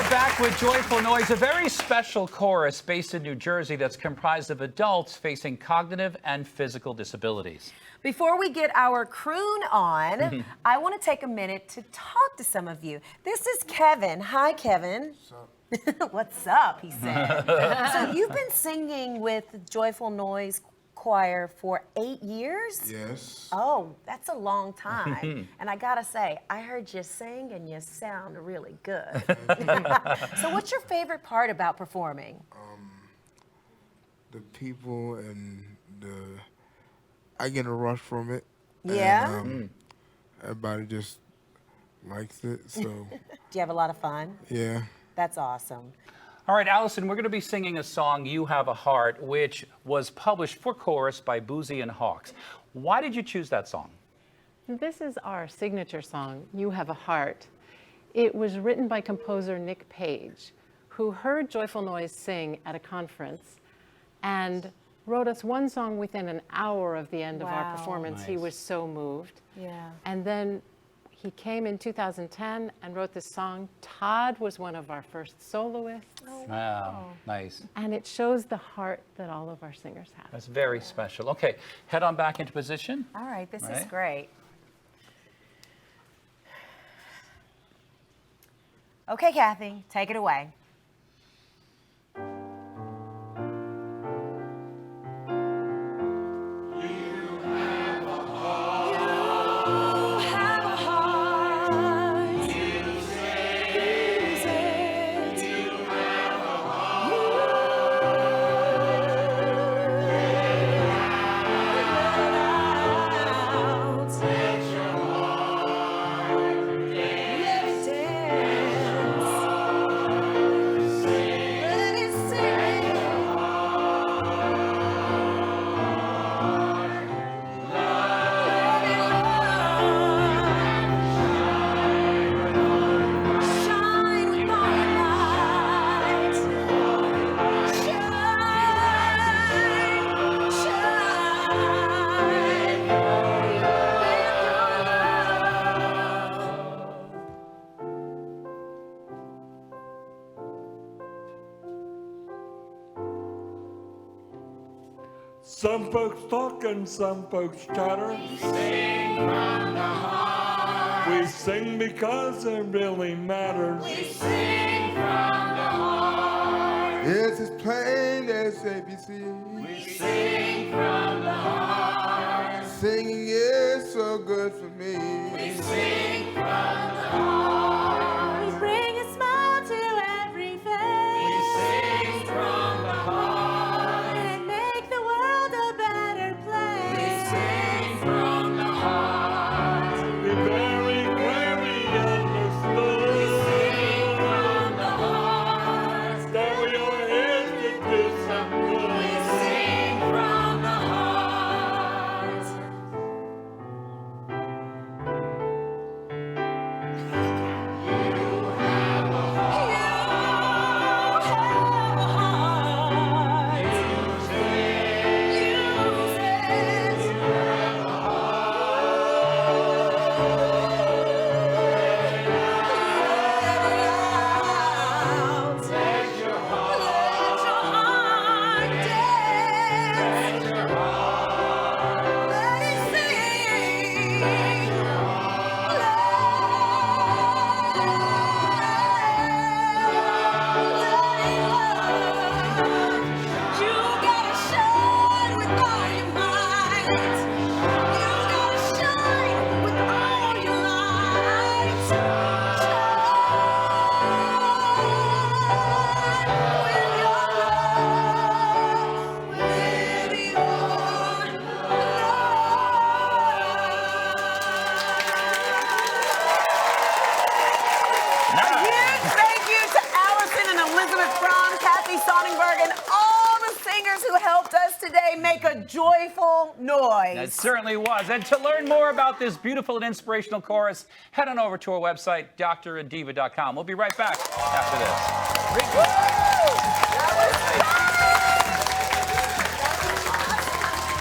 are back with Joyful Noise, a very special chorus based in New Jersey that's comprised of adults facing cognitive and physical disabilities. Before we get our croon on, I want to take a minute to talk to some of you. This is Kevin. Hi, Kevin. What's up? What's up, he said. So you've been singing with Joyful Noise Choir for 8 years? Yes. Oh, that's a long time. And I gotta say, I heard you sing and you sound really good. So what's your favorite part about performing? The people and I get a rush from it. Yeah? And, everybody just likes it, so. Do you have a lot of fun? Yeah. That's awesome. All right, Allison, we're going to be singing a song, You Have a Heart, which was published for chorus by Boozy and Hawks. Why did you choose that song? This is our signature song, You Have a Heart. It was written by composer Nick Page, who heard Joyful Noise sing at a conference and wrote us one song within an hour of the end of our performance. Nice. He was so moved. Yeah. And then he came in 2010 and wrote this song. Todd was one of our first soloists. Wow, nice. And it shows the heart that all of our singers have. That's very special. Okay, head on back into position. All right, this is Right. great. Okay, Kathy, take it away. Some folks talk and some folks chatter. We sing from the heart. We sing because it really matters. We sing from the heart. It's as plain as ABC. We sing from the heart. Singing is so good for me. We sing from the heart. We bring a smile to every face. We sing from the heart. And make the world a better place. We sing from the heart. We very clearly understood. We sing from the heart. That we are here to do some good. We sing from the heart. Make a joyful noise. It certainly was. And to learn more about this beautiful and inspirational chorus, head on over to our website, dranddiva.com. We'll be right back after this. That was fun.